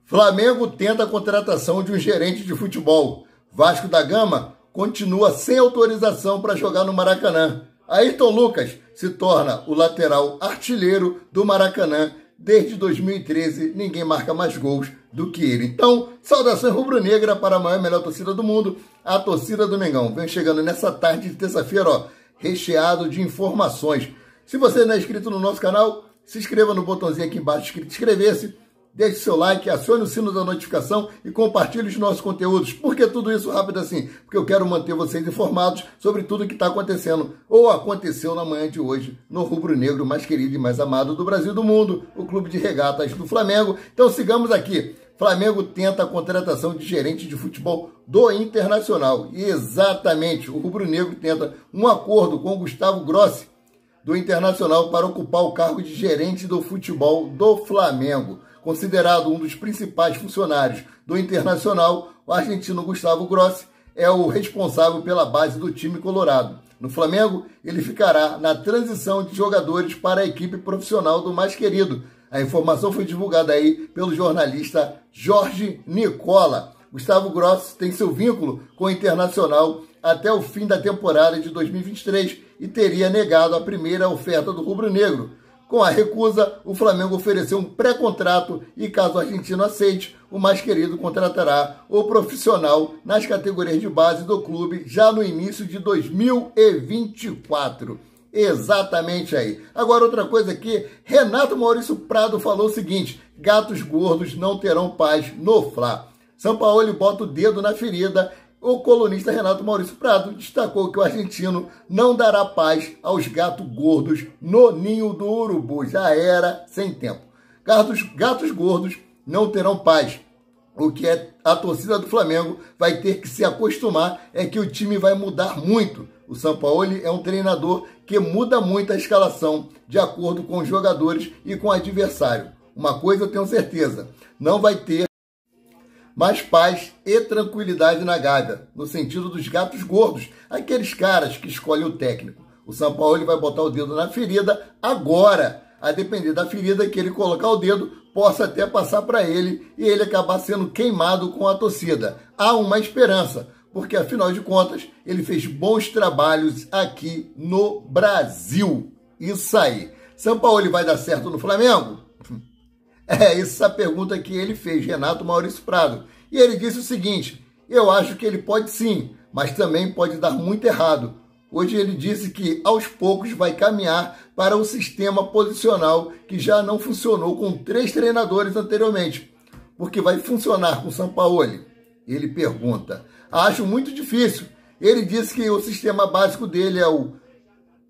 Flamengo tenta a contratação de um gerente de futebol. Vasco da Gama continua sem autorização para jogar no Maracanã. Ayrton Lucas se torna o lateral artilheiro do Maracanã. Desde 2013, ninguém marca mais gols do que ele. Então, saudações rubro-negra para a maior e melhor torcida do mundo, a torcida do Mengão. Vem chegando nessa tarde de terça-feira, recheado de informações. Se você não é inscrito no nosso canal, se inscreva no botãozinho aqui embaixo escrito inscrever-se. Deixe seu like, acione o sino da notificação e compartilhe os nossos conteúdos. Por que tudo isso rápido assim? Porque eu quero manter vocês informados sobre tudo que está acontecendo ou aconteceu na manhã de hoje no rubro-negro mais querido e mais amado do Brasil e do mundo, o Clube de Regatas do Flamengo. Então sigamos aqui. Flamengo tenta a contratação de gerente de futebol do Internacional. E exatamente, o rubro-negro tenta um acordo com o Gustavo Grossi do Internacional para ocupar o cargo de gerente do futebol do Flamengo. Considerado um dos principais funcionários do Internacional, o argentino Gustavo Grossi é o responsável pela base do time colorado. No Flamengo, ele ficará na transição de jogadores para a equipe profissional do mais querido. A informação foi divulgada aí pelo jornalista Jorge Nicola. Gustavo Grossi tem seu vínculo com o Internacional até o fim da temporada de 2023 e teria negado a primeira oferta do rubro-negro. Com a recusa, o Flamengo ofereceu um pré-contrato e, caso o argentino aceite, o mais querido contratará o profissional nas categorias de base do clube já no início de 2024. Exatamente aí. Agora, outra coisa aqui, Renato Maurício Prado falou o seguinte: gatos gordos não terão paz no Fla. Sampaoli bota o dedo na ferida. O colunista Renato Maurício Prado destacou que o argentino não dará paz aos gatos gordos no ninho do urubu. Já era sem tempo. Gatos gordos não terão paz. O que a torcida do Flamengo vai ter que se acostumar é que o time vai mudar muito. O Sampaoli é um treinador que muda muito a escalação de acordo com os jogadores e com o adversário. Uma coisa eu tenho certeza, não vai ter mais paz e tranquilidade na Gávea, no sentido dos gatos gordos, aqueles caras que escolhem o técnico. O Sampaoli vai botar o dedo na ferida agora, a depender da ferida que ele colocar o dedo, possa até passar para ele e ele acabar sendo queimado com a torcida. Há uma esperança, porque afinal de contas ele fez bons trabalhos aqui no Brasil. Isso aí. Sampaoli vai dar certo no Flamengo? É essa a pergunta que ele fez, Renato Maurício Prado. E ele disse o seguinte: eu acho que ele pode sim, mas também pode dar muito errado. Hoje ele disse que aos poucos vai caminhar para um sistema posicional que já não funcionou com 3 treinadores anteriormente. Porque vai funcionar com o Sampaoli? Ele pergunta. Acho muito difícil. Ele disse que o sistema básico dele é o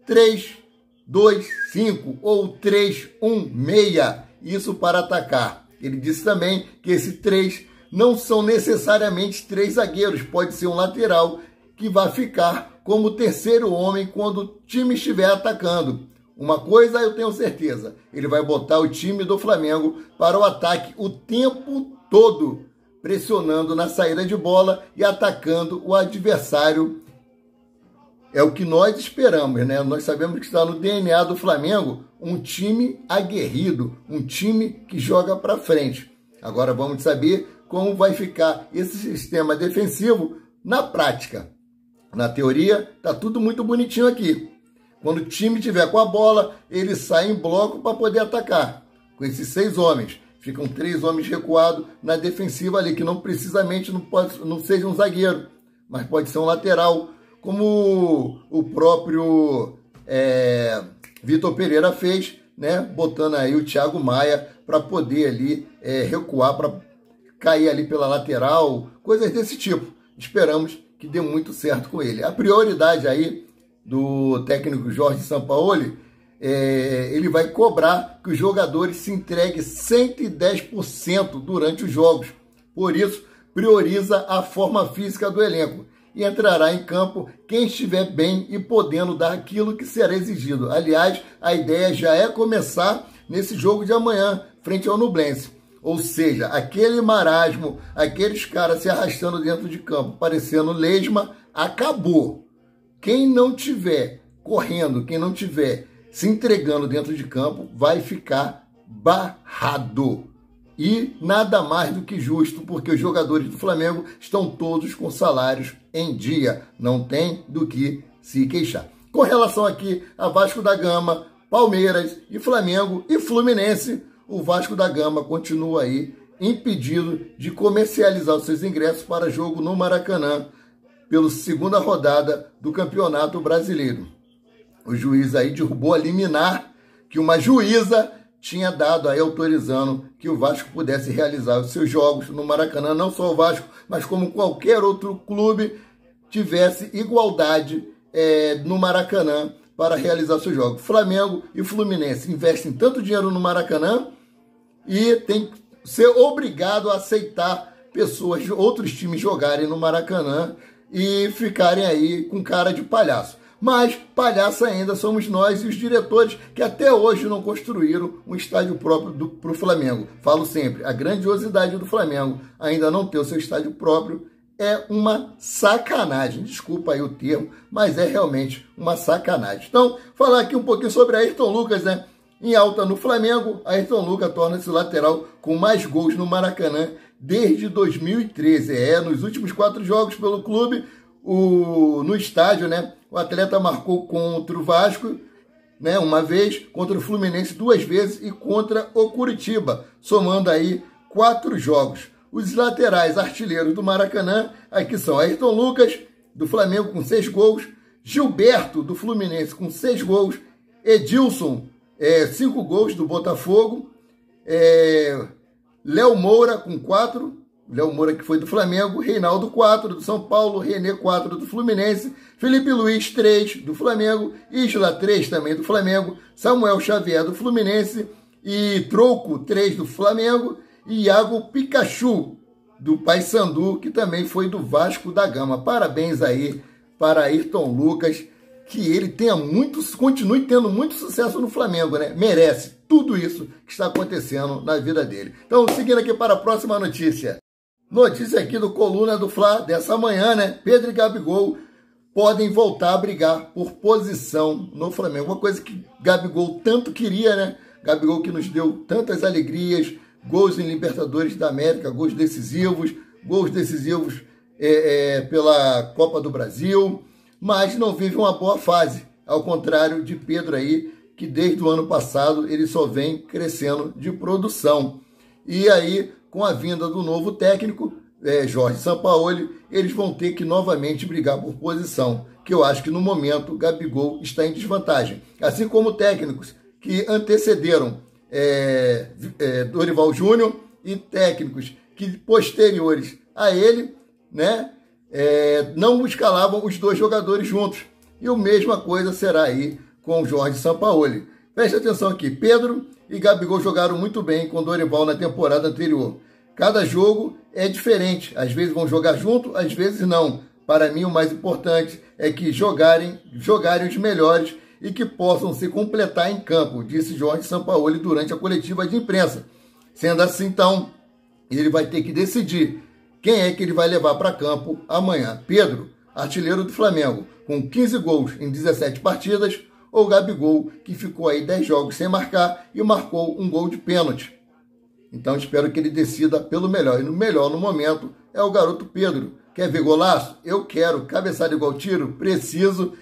3-2-5 ou 3-1-6. Isso para atacar. Ele disse também que esse 3 não são necessariamente 3 zagueiros. Pode ser um lateral que vai ficar como terceiro homem quando o time estiver atacando. Uma coisa eu tenho certeza. Ele vai botar o time do Flamengo para o ataque o tempo todo, pressionando na saída de bola e atacando o adversário. É o que nós esperamos, né? Nós sabemos que está no DNA do Flamengo um time aguerrido, um time que joga para frente. Agora vamos saber como vai ficar esse sistema defensivo na prática. Na teoria, tá tudo muito bonitinho aqui. Quando o time tiver com a bola, ele sai em bloco para poder atacar. Com esses 6 homens, ficam 3 homens recuados na defensiva ali, que não precisamente não seja um zagueiro, mas pode ser um lateral, como o próprio Vitor Pereira fez, né? Botando aí o Thiago Maia para poder ali recuar, para cair ali pela lateral, coisas desse tipo. Esperamos que dê muito certo com ele. A prioridade aí do técnico Jorge Sampaoli, ele vai cobrar que os jogadores se entreguem 110% durante os jogos. Por isso, prioriza a forma física do elenco. E entrará em campo quem estiver bem e podendo dar aquilo que será exigido. Aliás, a ideia já é começar nesse jogo de amanhã, frente ao Nublense. Ou seja, aquele marasmo, aqueles caras se arrastando dentro de campo, parecendo lesma, acabou. Quem não tiver correndo, quem não tiver se entregando dentro de campo, vai ficar barrado. E nada mais do que justo, porque os jogadores do Flamengo estão todos com salários em dia. Não tem do que se queixar. Com relação aqui a Vasco da Gama, Palmeiras e Flamengo e Fluminense, o Vasco da Gama continua aí impedido de comercializar os seus ingressos para jogo no Maracanã pela segunda rodada do Campeonato Brasileiro. O juiz aí derrubou a liminar que uma juíza tinha dado aí autorizando que o Vasco pudesse realizar os seus jogos no Maracanã, não só o Vasco, mas como qualquer outro clube tivesse igualdade no Maracanã para realizar seus jogos. Flamengo e Fluminense investem tanto dinheiro no Maracanã e tem que ser obrigado a aceitar pessoas de outros times jogarem no Maracanã e ficarem aí com cara de palhaço. Mas palhaço ainda somos nós e os diretores que até hoje não construíram um estádio próprio para o Flamengo. Falo sempre, a grandiosidade do Flamengo ainda não ter o seu estádio próprio é uma sacanagem. Desculpa aí o termo, mas é realmente uma sacanagem. Então, falar aqui um pouquinho sobre Ayrton Lucas, né? Em alta no Flamengo, Ayrton Lucas torna-se o lateral com mais gols no Maracanã desde 2013. Nos últimos 4 jogos pelo clube, no estádio, né? O atleta marcou contra o Vasco, né, uma vez, contra o Fluminense 2 vezes e contra o Curitiba, somando aí 4 jogos. Os laterais artilheiros do Maracanã aqui são Ayrton Lucas, do Flamengo, com 6 gols, Gilberto, do Fluminense, com 6 gols, Edilson, 5 gols do Botafogo, Léo Moura, com 4, Léo Moura, que foi do Flamengo, Reinaldo, 4, do São Paulo, René, 4, do Fluminense, Felipe Luiz, 3, do Flamengo, Isla, 3, também do Flamengo, Samuel Xavier, do Fluminense, e Troco, 3, do Flamengo, e Iago Pikachu, do Paysandu, que também foi do Vasco da Gama. Parabéns aí para Ayrton Lucas, que ele continue tendo muito sucesso no Flamengo, né? Merece tudo isso que está acontecendo na vida dele. Então, seguindo aqui para a próxima notícia. Notícia aqui do Coluna do Fla dessa manhã, né? Pedro e Gabigol podem voltar a brigar por posição no Flamengo. Uma coisa que Gabigol tanto queria, né? Gabigol que nos deu tantas alegrias, gols em Libertadores da América, gols decisivos pela Copa do Brasil, mas não vive uma boa fase, ao contrário de Pedro aí, que desde o ano passado ele só vem crescendo de produção. E aí, com a vinda do novo técnico, Jorge Sampaoli, eles vão ter que novamente brigar por posição, que eu acho que no momento Gabigol está em desvantagem. Assim como técnicos que antecederam Dorival Júnior e técnicos que posteriores a ele, né, não escalavam os 2 jogadores juntos. E a mesma coisa será aí com o Jorge Sampaoli. Preste atenção aqui, Pedro e Gabigol jogaram muito bem com Dorival na temporada anterior. Cada jogo é diferente, às vezes vão jogar junto, às vezes não. Para mim o mais importante é que jogarem os melhores e que possam se completar em campo, disse Jorge Sampaoli durante a coletiva de imprensa. Sendo assim, então, ele vai ter que decidir quem é que ele vai levar para campo amanhã. Pedro, artilheiro do Flamengo, com 15 gols em 17 partidas, ou Gabigol, que ficou aí 10 jogos sem marcar e marcou um gol de pênalti. Então espero que ele decida pelo melhor. E no melhor no momento é o garoto Pedro. Quer ver golaço? Eu quero. Cabeçada igual tiro? Preciso.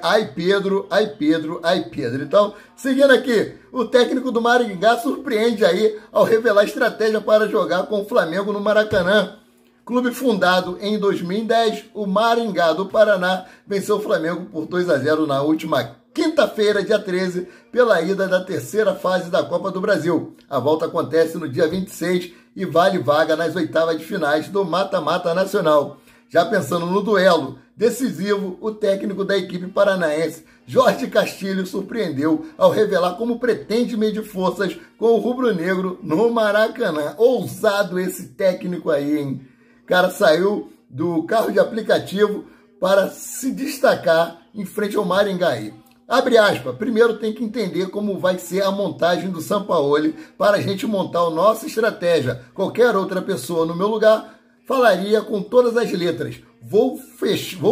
Ai Pedro, ai Pedro, ai Pedro. Então, seguindo aqui, o técnico do Maringá surpreende aí ao revelar estratégia para jogar com o Flamengo no Maracanã. Clube fundado em 2010, o Maringá do Paraná venceu o Flamengo por 2-0 na última quinta-feira, dia 13, pela ida da 3ª fase da Copa do Brasil. A volta acontece no dia 26 e vale vaga nas 8ª de finais do Mata-Mata Nacional. Já pensando no duelo decisivo, o técnico da equipe paranaense, Jorge Castilho, surpreendeu ao revelar como pretende medir forças com o rubro-negro no Maracanã. Ousado esse técnico aí, hein? O cara saiu do carro de aplicativo para se destacar em frente ao Maringá aí. Abre aspas, primeiro tem que entender como vai ser a montagem do Sampaoli para a gente montar a nossa estratégia. Qualquer outra pessoa no meu lugar falaria com todas as letras. Vou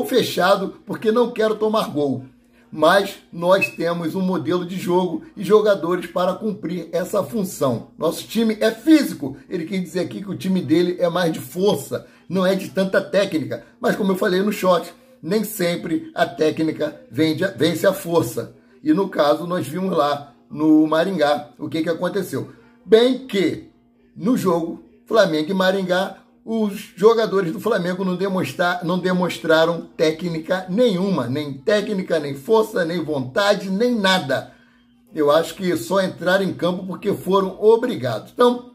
fechado porque não quero tomar gol. mas nós temos um modelo de jogo e jogadores para cumprir essa função. Nosso time é físico, ele quer dizer aqui que o time dele é mais de força, não é de tanta técnica, mas como eu falei no short, nem sempre a técnica vence a força. E no caso, nós vimos lá no Maringá o que aconteceu. Bem que no jogo Flamengo e Maringá, os jogadores do Flamengo não demonstraram técnica nenhuma, nem técnica, nem força, nem vontade, nem nada. Eu acho que só entraram em campo porque foram obrigados. Então,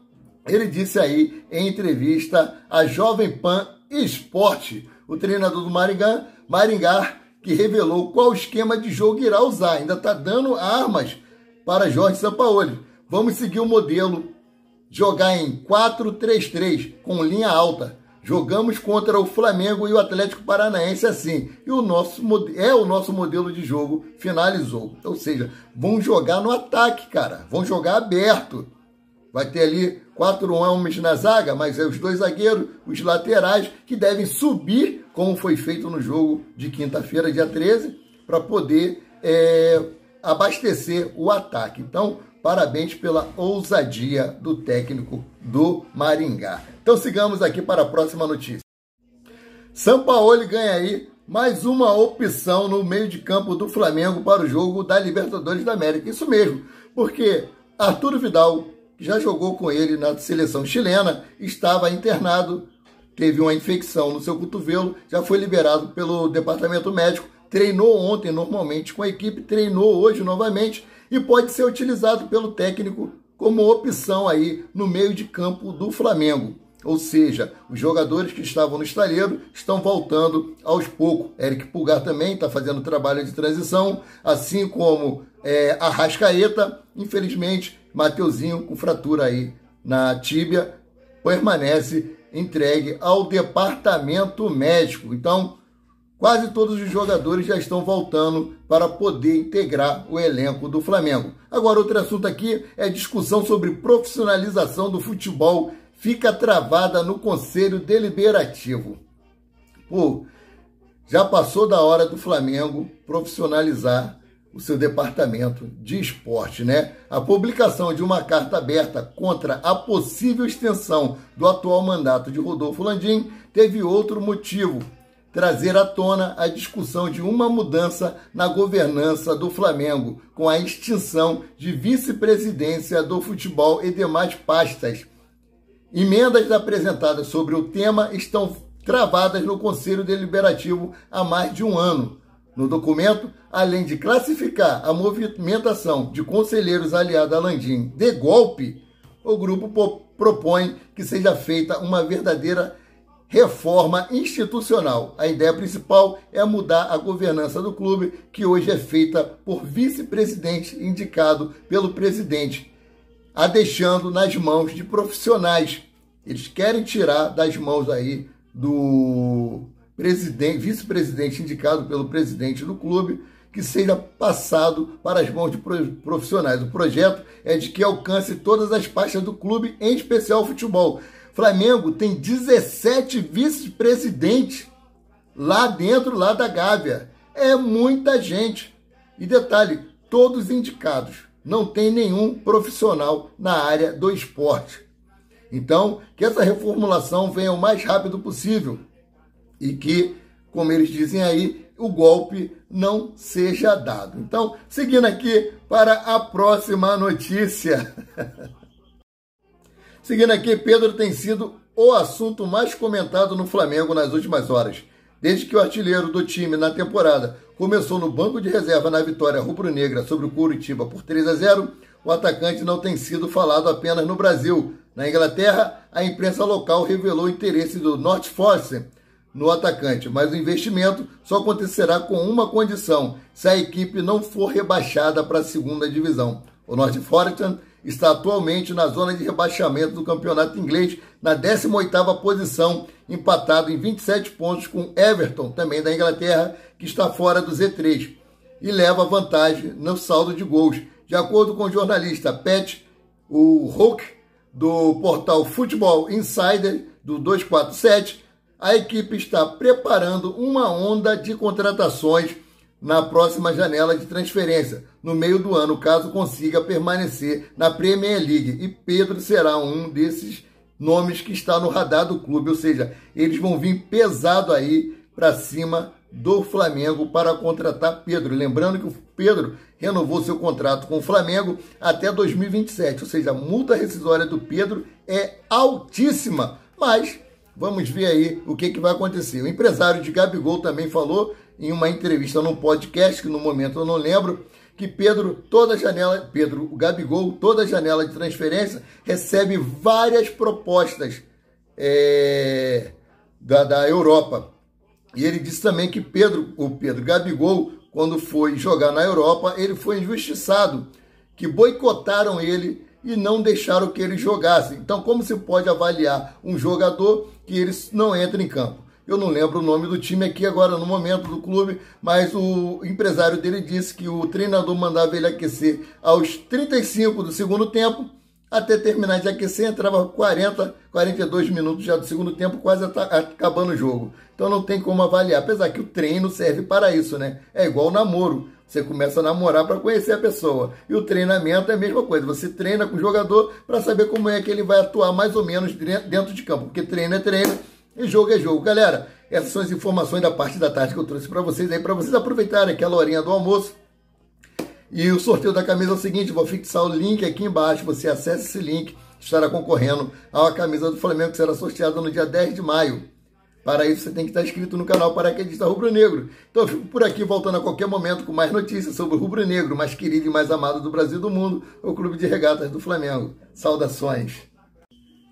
ele disse aí em entrevista à Jovem Pan Esporte, o treinador do Maringá, que revelou qual esquema de jogo irá usar. Ainda está dando armas para Jorge Sampaoli. Vamos seguir o modelo, jogar em 4-3-3, com linha alta. Jogamos contra o Flamengo e o Atlético Paranaense assim. E o nosso modelo de jogo, finalizou. Ou seja, vão jogar no ataque, cara. Vão jogar aberto. Vai ter ali 4 homens na zaga, mas é os 2 zagueiros, os laterais, que devem subir, como foi feito no jogo de quinta-feira, dia 13, para poder abastecer o ataque. Então, parabéns pela ousadia do técnico do Maringá. Então, sigamos aqui para a próxima notícia. Sampaoli ganha aí mais uma opção no meio de campo do Flamengo para o jogo da Libertadores da América. Isso mesmo, porque Arturo Vidal, que já jogou com ele na seleção chilena, estava internado, teve uma infecção no seu cotovelo, já foi liberado pelo departamento médico, treinou ontem normalmente com a equipe, treinou hoje novamente e pode ser utilizado pelo técnico como opção aí no meio de campo do Flamengo. Ou seja, os jogadores que estavam no estaleiro estão voltando aos poucos. Eric Pulgar também está fazendo trabalho de transição, assim como Arrascaeta. Infelizmente, Mateuzinho, com fratura aí na tíbia, permanece entregue ao departamento médico. Então, quase todos os jogadores já estão voltando para poder integrar o elenco do Flamengo. Agora, outro assunto aqui é discussão sobre profissionalização do futebol. Fica travada no Conselho Deliberativo. Pô, já passou da hora do Flamengo profissionalizar o seu departamento de esporte, né? A publicação de uma carta aberta contra a possível extensão do atual mandato de Rodolfo Landim teve outro motivo: trazer à tona a discussão de uma mudança na governança do Flamengo, com a extinção de vice-presidência do futebol e demais pastas. Emendas apresentadas sobre o tema estão travadas no Conselho Deliberativo há mais de um ano. No documento, além de classificar a movimentação de conselheiros aliados a Landim de golpe, o grupo propõe que seja feita uma verdadeira reforma institucional. A ideia principal é mudar a governança do clube, que hoje é feita por vice-presidente indicado pelo presidente, a deixando nas mãos de profissionais. Eles querem tirar das mãos aí do vice-presidente indicado pelo presidente do clube, que seja passado para as mãos de profissionais. O projeto é de que alcance todas as pastas do clube, em especial o futebol. Flamengo tem 17 vice-presidentes lá dentro, lá da Gávea. É muita gente. E detalhe, todos indicados. Não tem nenhum profissional na área do esporte. Então, que essa reformulação venha o mais rápido possível e que, como eles dizem aí, o golpe não seja dado. Então, seguindo aqui para a próxima notícia. Seguindo aqui, Pedro tem sido o assunto mais comentado no Flamengo nas últimas horas. Desde que o artilheiro do time na temporada começou no banco de reserva na vitória rubro-negra sobre o Coritiba por 3-0, o atacante não tem sido falado apenas no Brasil. Na Inglaterra, a imprensa local revelou o interesse do North Force no atacante, mas o investimento só acontecerá com uma condição: se a equipe não for rebaixada para a segunda divisão. O North Force está atualmente na zona de rebaixamento do campeonato inglês, na 18ª posição, empatado em 27 pontos com Everton, também da Inglaterra, que está fora do Z3, e leva vantagem no saldo de gols. De acordo com o jornalista Pat Hook, do portal Football Insider, do 247, a equipe está preparando uma onda de contratações na próxima janela de transferência, no meio do ano, caso consiga permanecer na Premier League. E Pedro será um desses nomes que está no radar do clube, ou seja, eles vão vir pesado aí para cima do Flamengo para contratar Pedro. Lembrando que o Pedro renovou seu contrato com o Flamengo até 2027, ou seja, a multa rescisória do Pedro é altíssima, mas vamos ver aí o que vai acontecer. O empresário de Gabigol também falou em uma entrevista num podcast, que no momento eu não lembro, que o Gabigol, toda janela de transferência, recebe várias propostas da Europa. E ele disse também que o Gabigol, quando foi jogar na Europa, ele foi injustiçado, que boicotaram ele e não deixaram que ele jogasse. Então, como se pode avaliar um jogador que ele não entra em campo? Eu não lembro o nome do time aqui agora no momento do clube, mas o empresário dele disse que o treinador mandava ele aquecer aos 35 do segundo tempo, até terminar de aquecer, entrava 42 minutos já do segundo tempo, quase acabando o jogo. Então não tem como avaliar, apesar que o treino serve para isso, né? É igual o namoro. Você começa a namorar para conhecer a pessoa. E o treinamento é a mesma coisa. Você treina com o jogador para saber como é que ele vai atuar mais ou menos dentro de campo. Porque treino é treino e jogo é jogo. Galera, essas são as informações da parte da tarde que eu trouxe para vocês aí, para vocês aproveitarem aquela horinha do almoço. E o sorteio da camisa é o seguinte, vou fixar o link aqui embaixo, você acessa esse link, estará concorrendo a uma camisa do Flamengo que será sorteada no dia 10 de maio. Para isso você tem que estar inscrito no canal Paraquedista Rubro Negro. Então eu fico por aqui voltando a qualquer momento com mais notícias sobre o Rubro Negro, mais querido e mais amado do Brasil e do mundo, o Clube de Regatas do Flamengo. Saudações!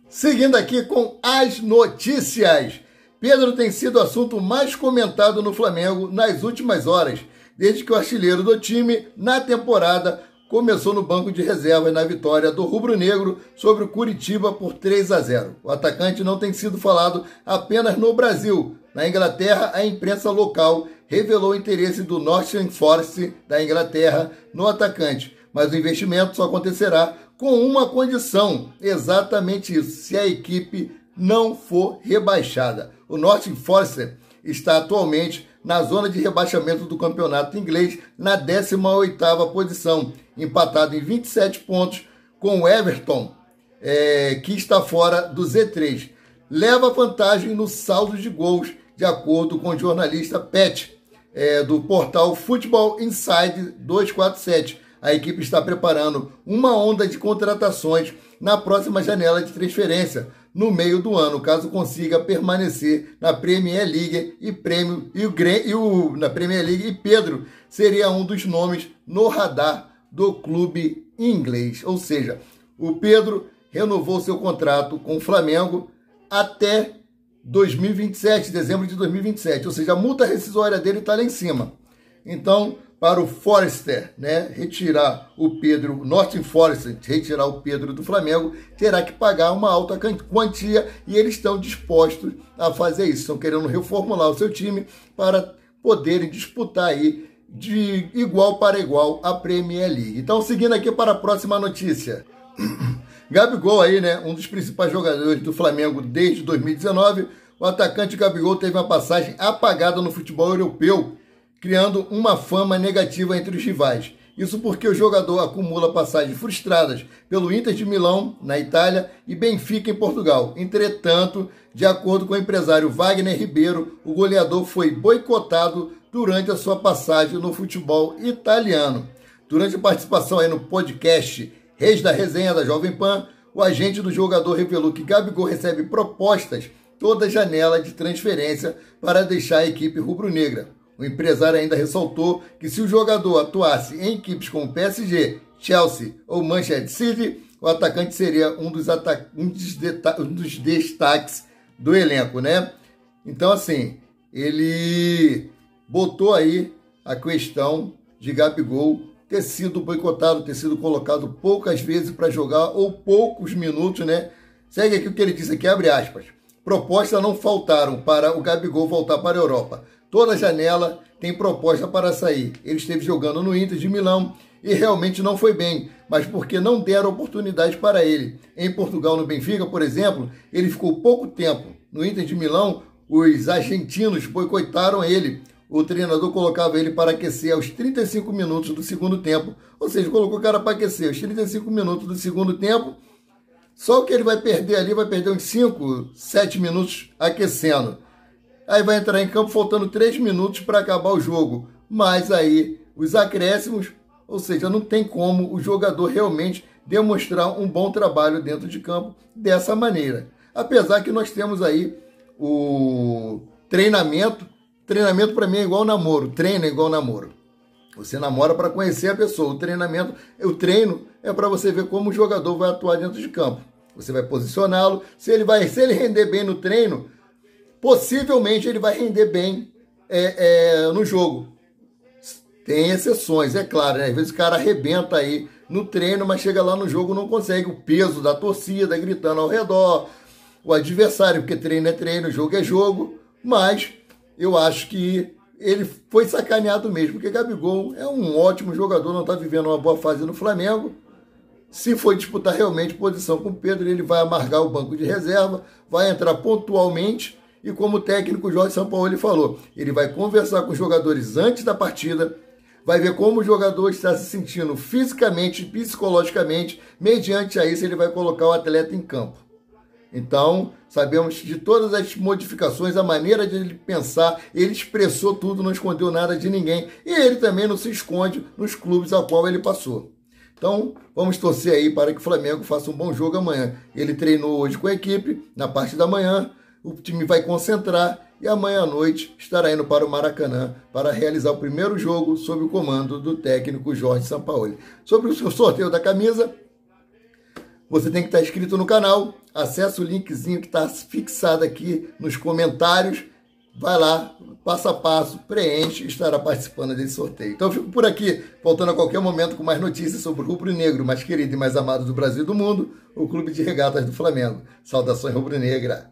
Seguindo aqui com as notícias. Pedro tem sido o assunto mais comentado no Flamengo nas últimas horas, desde que o artilheiro do time, na temporada, começou no banco de reservas na vitória do Rubro Negro sobre o Curitiba por 3-0. O atacante não tem sido falado apenas no Brasil. Na Inglaterra, a imprensa local revelou o interesse do Nottingham Forest da Inglaterra no atacante, mas o investimento só acontecerá com uma condição, exatamente isso, se a equipe não for rebaixada. O Nottingham Forest está atualmente na zona de rebaixamento do campeonato inglês, na 18ª posição, empatado em 27 pontos com o Everton, que está fora do Z3. Leva vantagem no saldo de gols, de acordo com o jornalista Pat, do portal Football Inside 247. A equipe está preparando uma onda de contratações na próxima janela de transferência, no meio do ano, caso consiga permanecer na Premier League na Premier League, e Pedro seria um dos nomes no radar do clube inglês. Ou seja, o Pedro renovou seu contrato com o Flamengo até 2027, dezembro de 2027. Ou seja, a multa rescisória dele está lá em cima. Então, para o Forester, retirar o Pedro, Nottingham Forest, retirar o Pedro do Flamengo, terá que pagar uma alta quantia, e eles estão dispostos a fazer isso. Estão querendo reformular o seu time para poderem disputar aí de igual para igual a Premier League. Então, seguindo aqui para a próxima notícia. Gabigol aí, um dos principais jogadores do Flamengo desde 2019, o atacante Gabigol teve uma passagem apagada no futebol europeu, criando uma fama negativa entre os rivais. Isso porque o jogador acumula passagens frustradas pelo Inter de Milão, na Itália, e Benfica, em Portugal. Entretanto, de acordo com o empresário Wagner Ribeiro, o goleador foi boicotado durante a sua passagem no futebol italiano. Durante a participação aí no podcast Reis da Resenha da Jovem Pan, o agente do jogador revelou que Gabigol recebe propostas toda janela de transferência para deixar a equipe rubro-negra. O empresário ainda ressaltou que se o jogador atuasse em equipes como PSG, Chelsea ou Manchester City, o atacante seria um dos destaques do elenco, Então, assim, ele botou aí a questão de Gabigol ter sido boicotado, ter sido colocado poucas vezes para jogar ou poucos minutos, Segue aqui o que ele disse aqui, abre aspas. Propostas não faltaram para o Gabigol voltar para a Europa. Toda janela tem proposta para sair. Ele esteve jogando no Inter de Milão e realmente não foi bem, mas porque não deram oportunidade para ele. Em Portugal, no Benfica, por exemplo, ele ficou pouco tempo. No Inter de Milão, os argentinos boicotaram ele. o treinador colocava ele para aquecer aos 35 minutos do segundo tempo. Ou seja, colocou o cara para aquecer aos 35 minutos do segundo tempo. Só o que ele vai perder ali, vai perder uns 5, 7 minutos aquecendo. Aí vai entrar em campo faltando 3 minutos para acabar o jogo. Mas aí os acréscimos, ou seja, não tem como o jogador realmente demonstrar um bom trabalho dentro de campo dessa maneira. Apesar que nós temos aí o treinamento. Treinamento para mim é igual namoro. Treino é igual namoro. Você namora para conhecer a pessoa. O treino é para você ver como o jogador vai atuar dentro de campo. Você vai posicioná-lo. Se ele render bem no treino, possivelmente ele vai render bem no jogo. Tem exceções, é claro, né? Às vezes o cara arrebenta aí no treino, mas chega lá no jogo não consegue. O peso da torcida gritando ao redor, o adversário, porque treino é treino, jogo é jogo. Mas eu acho que ele foi sacaneado mesmo, porque Gabigol é um ótimo jogador, não está vivendo uma boa fase no Flamengo. Se for disputar realmente posição com o Pedro, ele vai amargar o banco de reserva, vai entrar pontualmente e, como o técnico Jorge Sampaoli falou, ele vai conversar com os jogadores antes da partida, vai ver como o jogador está se sentindo fisicamente, psicologicamente, mediante a isso ele vai colocar o atleta em campo. Então, sabemos de todas as modificações, a maneira de ele pensar, ele expressou tudo, não escondeu nada de ninguém. E ele também não se esconde nos clubes ao qual ele passou. Então, vamos torcer aí para que o Flamengo faça um bom jogo amanhã. Ele treinou hoje com a equipe, na parte da manhã, o time vai concentrar e amanhã à noite estará indo para o Maracanã para realizar o primeiro jogo sob o comando do técnico Jorge Sampaoli. Sobre o sorteio da camisa, você tem que estar inscrito no canal, acessa o linkzinho que está fixado aqui nos comentários, vai lá, passo a passo, preenche e estará participando desse sorteio. Então eu fico por aqui, voltando a qualquer momento com mais notícias sobre o rubro-negro, mais querido e mais amado do Brasil e do mundo, o Clube de Regatas do Flamengo. Saudações rubro-negra!